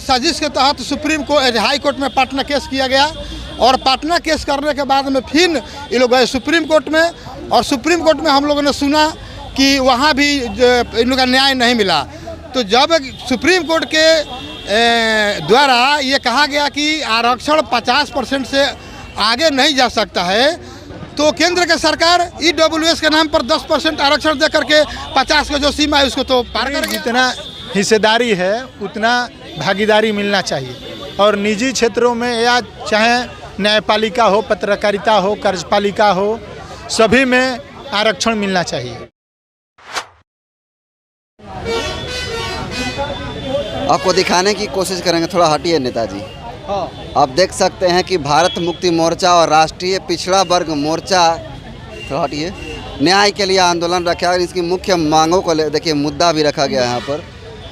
साजिश के तहत सुप्रीम कोर्ट हाई कोर्ट में पटना केस किया गया और पटना केस करने के बाद में फिर ये लोग गए सुप्रीम कोर्ट में और सुप्रीम कोर्ट में हम लोगों ने सुना कि वहाँ भी इन लोगों का न्याय नहीं मिला। तो जब सुप्रीम कोर्ट के द्वारा ये कहा गया कि आरक्षण 50% से आगे नहीं जा सकता है, तो केंद्र की सरकार EWS के नाम पर 10% आरक्षण दे करके 50 का जो सीमा है उसको तो पार कर गया। जितना हिस्सेदारी है उतना भागीदारी मिलना चाहिए और निजी क्षेत्रों में या चाहे न्यायपालिका हो, पत्रकारिता हो, कार्यपालिका हो, सभी में आरक्षण मिलना चाहिए। आपको दिखाने की कोशिश करेंगे, थोड़ा हटिए नेताजी। आप देख सकते हैं कि भारत मुक्ति मोर्चा और राष्ट्रीय पिछड़ा वर्ग मोर्चा, थोड़ा हटिए, न्याय के लिए आंदोलन रखा और इसकी मुख्य मांगों को देखिए मुद्दा भी रखा गया है यहाँ पर।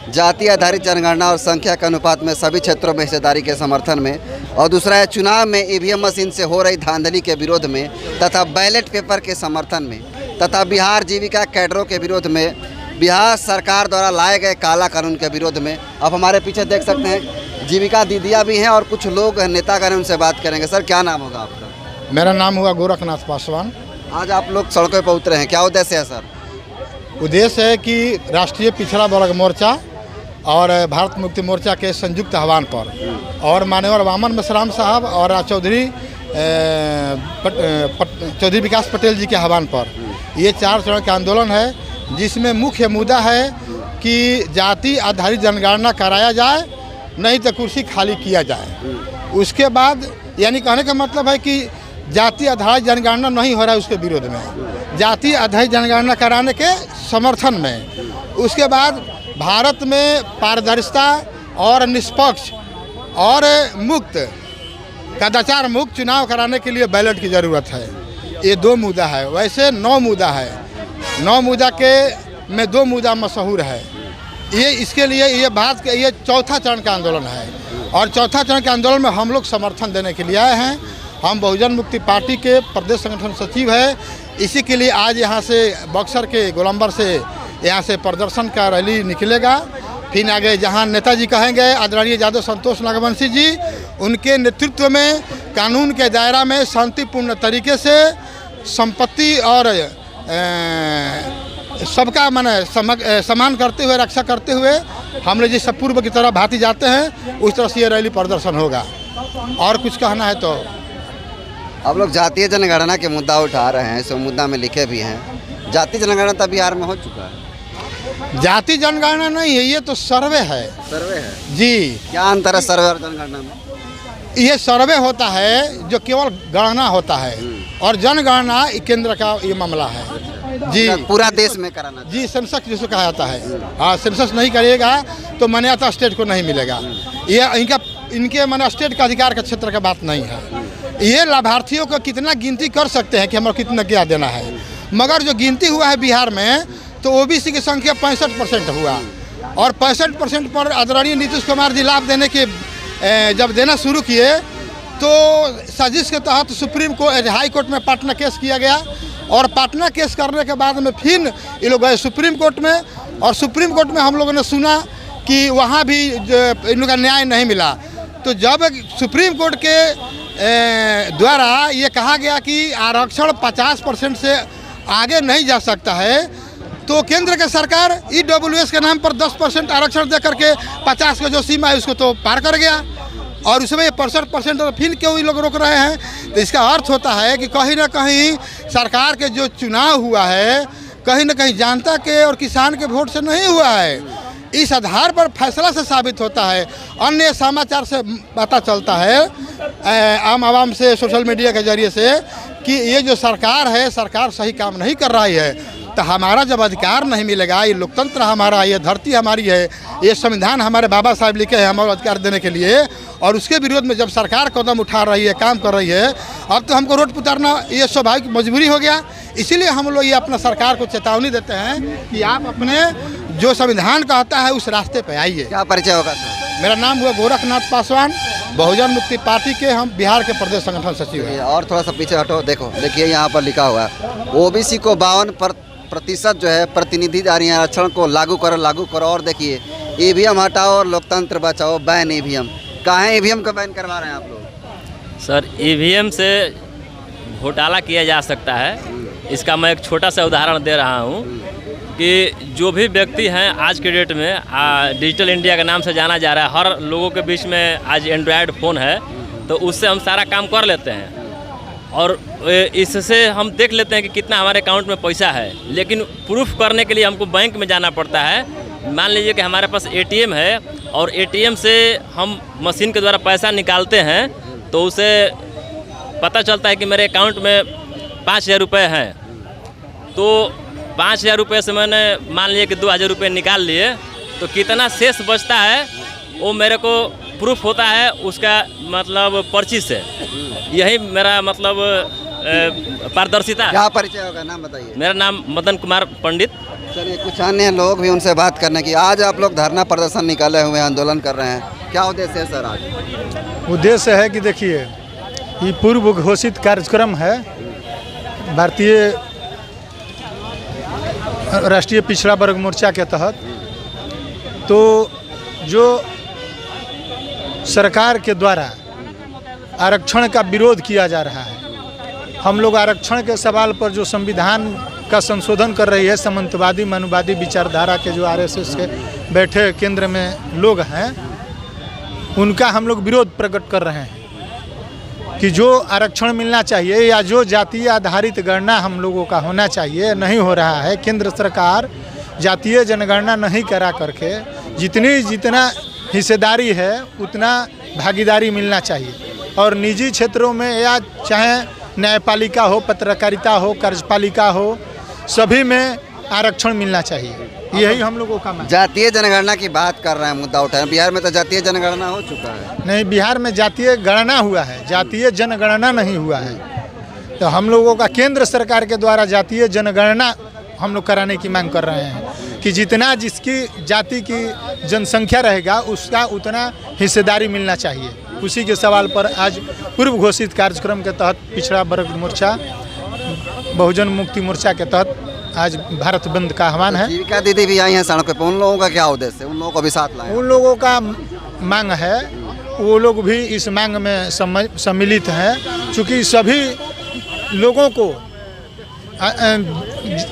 जाति आधारित जनगणना और संख्या के अनुपात में सभी क्षेत्रों में हिस्सेदारी के समर्थन में, और दूसरा है चुनाव में EVM मशीन से हो रही धांधली के विरोध में तथा बैलेट पेपर के समर्थन में तथा बिहार जीविका कैडरों के विरोध में, बिहार सरकार द्वारा लाए गए काला कानून के विरोध में। अब हमारे पीछे देख सकते हैं जीविका दीदियाँ भी हैं और कुछ लोग नेतागण उनसे बात करेंगे। सर क्या नाम होगा आपका? मेरा नाम हुआ गोरखनाथ पासवान। आज आप लोग सड़कों पर उतरे हैं, क्या उद्देश्य है सर? उद्देश्य है कि राष्ट्रीय पिछड़ा वर्ग मोर्चा और भारत मुक्ति मोर्चा के संयुक्त आह्वान पर और माननीय वामन मेश्राम साहब और चौधरी विकास पटेल जी के आह्वान पर ये 4 चरण का आंदोलन है, जिसमें मुख्य मुद्दा है कि जाति आधारित जनगणना कराया जाए, नहीं तो कुर्सी खाली किया जाए। उसके बाद यानी कहने का मतलब है कि जाति आधारित जनगणना नहीं हो रहा है उसके विरोध में, जाति आधारित जनगणना कराने के समर्थन में। उसके बाद भारत में पारदर्शिता और निष्पक्ष और मुक्त, कदाचार मुक्त चुनाव कराने के लिए बैलेट की ज़रूरत है। ये 2 मुद्दा है, वैसे 9 मुद्दा है, 9 मुद्दा के में 2 मुद्दा मशहूर है। ये इसके लिए ये बात के ये 4था चरण का आंदोलन है और 4था चरण के आंदोलन में हम लोग समर्थन देने के लिए आए हैं। हम बहुजन मुक्ति पार्टी के प्रदेश संगठन सचिव है, इसी के लिए आज यहाँ से बक्सर के गोलंबर से यहाँ से प्रदर्शन का रैली निकलेगा। फिर आगे जहाँ नेताजी कहेंगे आदरणीय यादव संतोष नागवंशी जी, उनके नेतृत्व में कानून के दायरा में शांतिपूर्ण तरीके से संपत्ति और सबका सम्मान करते हुए, रक्षा करते हुए हम लोग जिस पूर्व की तरह भांति जाते हैं उस तरह से ये रैली प्रदर्शन होगा। और कुछ कहना है तो आप लोग जातीय जनगणना के मुद्दा उठा रहे हैं, इस मुद्दा में लिखे भी हैं। जातीय जनगणना तो बिहार में हो चुका है। जाति जनगणना नहीं है, ये तो सर्वे है। सर्वे है जी। क्या अंतर है सर्वे और जनगणना में? ये सर्वे होता है जो केवल गणना होता है और जनगणना केंद्र का ये मामला है जी, पूरा देश में कराना जी। सेंसस जिसको कहा जाता है, हाँ, सेंसस नहीं करिएगा तो मान्यता स्टेट को नहीं मिलेगा। ये इनके माने स्टेट का अधिकार का क्षेत्र का बात नहीं है। ये लाभार्थियों को कितना गिनती कर सकते हैं कि हमें कितना क्या देना है, मगर जो गिनती हुआ है बिहार में तो OBC की संख्या 65% हुआ और 65% पर आदरणीय नीतीश कुमार जी लाभ देने के जब देना शुरू किए तो साजिश के तहत सुप्रीम कोर्ट हाई कोर्ट में पटना केस किया गया और पटना केस करने के बाद में फिर ये लोग गए सुप्रीम कोर्ट में और सुप्रीम कोर्ट में हम लोगों ने सुना कि वहाँ भी इन लोगों का न्याय नहीं मिला। तो जब सुप्रीम कोर्ट के द्वारा ये कहा गया कि आरक्षण 50% से आगे नहीं जा सकता है, तो केंद्र की सरकार EWS के नाम पर 10% आरक्षण दे करके 50 का जो सीमा है उसको तो पार कर गया और उसमें 65% फिर क्यों ये लोग रोक रहे हैं? तो इसका अर्थ होता है कि कहीं ना कहीं सरकार के जो चुनाव हुआ है कहीं ना कहीं जनता के और किसान के वोट से नहीं हुआ है। इस आधार पर फैसला से साबित होता है, अन्य समाचार से पता चलता है आम आवाम से, सोशल मीडिया के जरिए से कि ये जो सरकार है सरकार सही काम नहीं कर रही है। तो हमारा जब अधिकार नहीं मिलेगा, ये लोकतंत्र हमारा, ये धरती हमारी है, ये संविधान हमारे बाबा साहब लिखे हैं हमारे अधिकार देने के लिए, और उसके विरोध में जब सरकार कदम उठा रही है, काम कर रही है, अब तो हमको रोड पर उतारना ये स्वाभाविक मजबूरी हो गया। इसीलिए हम लोग ये अपना सरकार को चेतावनी देते हैं कि आप अपने जो संविधान कहता है उस रास्ते पे आइए। क्या परिचय होगा सर? मेरा नाम हुआ गोरखनाथ पासवान, बहुजन मुक्ति पार्टी के हम बिहार के प्रदेश संगठन सचिव हैं। और थोड़ा सा पीछे हटो, देखिए यहाँ पर लिखा हुआ है OBC को प्रतिशत जो है प्रतिनिधि जा रही हैं आरक्षण को लागू करो और देखिए ईवीएम हटाओ और लोकतंत्र बचाओ, बैन ईवीएम। कहाँ ईवीएम को बैन करवा रहे हैं आप लोग? सर ईवीएम से घोटाला किया जा सकता है। इसका मैं एक छोटा सा उदाहरण दे रहा हूँ कि जो भी व्यक्ति हैं आज के डेट में डिजिटल इंडिया के नाम से जाना जा रहा है, हर लोगों के बीच में आज एंड्रॉयड फ़ोन है, तो उससे हम सारा काम कर लेते हैं और इससे हम देख लेते हैं कि कितना हमारे अकाउंट में पैसा है। लेकिन प्रूफ करने के लिए हमको बैंक में जाना पड़ता है। मान लीजिए कि हमारे पास एटीएम है और एटीएम से हम मशीन के द्वारा पैसा निकालते हैं तो उसे पता चलता है कि मेरे अकाउंट में 5,000 रुपये हैं। तो 5,000 रुपये से मैंने मान लिया कि 2,000 रुपये निकाल लिए, तो कितना शेष बचता है वो मेरे को प्रूफ होता है उसका मतलब पर्ची से। यही मेरा मतलब पारदर्शिता। क्या परिचय होगा, नाम बताइए? मेरा नाम मदन कुमार पंडित। चलिए कुछ अन्य लोग भी उनसे बात करने की। आज आप लोग धरना प्रदर्शन निकाले हुए आंदोलन कर रहे हैं, क्या उद्देश्य है सर? आज उद्देश्य है कि देखिए ये पूर्व घोषित कार्यक्रम है भारतीय राष्ट्रीय पिछड़ा वर्ग मोर्चा के तहत। तो जो सरकार के द्वारा आरक्षण का विरोध किया जा रहा है, हम लोग आरक्षण के सवाल पर जो संविधान का संशोधन कर रही है, सामंतवादी मनुवादी विचारधारा के जो आरएसएस के बैठे केंद्र में लोग हैं, उनका हम लोग विरोध प्रकट कर रहे हैं कि जो आरक्षण मिलना चाहिए या जो जातीय आधारित गणना हम लोगों का होना चाहिए नहीं हो रहा है। केंद्र सरकार जातीय जनगणना नहीं करा करके जितना हिस्सेदारी है उतना भागीदारी मिलना चाहिए और निजी क्षेत्रों में या चाहे न्यायपालिका हो, पत्रकारिता हो, कार्यपालिका हो, सभी में आरक्षण मिलना चाहिए। यही हम लोगों का मांग। जातीय जनगणना की बात कर रहे हैं, मुद्दा उठाए। बिहार में तो जातीय जनगणना हो चुका है। नहीं, बिहार में जातीय गणना हुआ है, जातीय जनगणना नहीं हुआ है। तो हम लोगों का केंद्र सरकार के द्वारा जातीय जनगणना हम लोग कराने की मांग कर रहे हैं कि जितना जिसकी जाति की जनसंख्या रहेगा उसका उतना हिस्सेदारी मिलना चाहिए। उसी के सवाल पर आज पूर्व घोषित कार्यक्रम के तहत पिछड़ा वर्ग मोर्चा, बहुजन मुक्ति मोर्चा के तहत आज भारत बंद का आह्वान है। जीविका दीदी भी आई हैं सड़क पे, उन लोगों का क्या उद्देश्य है? उन लोगों को भी साथ लाएं। उन लोगों का मांग है, वो लोग भी इस मांग में सम्मिलित हैं। चूँकि सभी लोगों को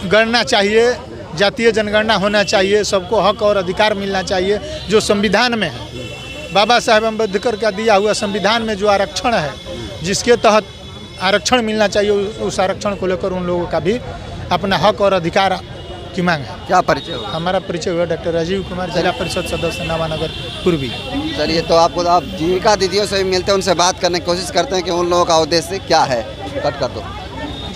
गणना चाहिए, जातीय जनगणना होना चाहिए, सबको हक और अधिकार मिलना चाहिए जो संविधान में है। बाबा साहेब अम्बेडकर का दिया हुआ संविधान में जो आरक्षण है, जिसके तहत आरक्षण मिलना चाहिए, उस आरक्षण को लेकर उन लोगों का भी अपना हक और अधिकार की मांग है। क्या परिचय होगा? हमारा परिचय हुआ डॉक्टर राजीव कुमार, जिला परिषद सदस्य नवानगर पूर्वी। चलिए, तो आप जीविका दीदियों से भी मिलते हैं, उनसे बात करने की कोशिश करते हैं कि उन लोगों का उद्देश्य क्या है। कट कर दो।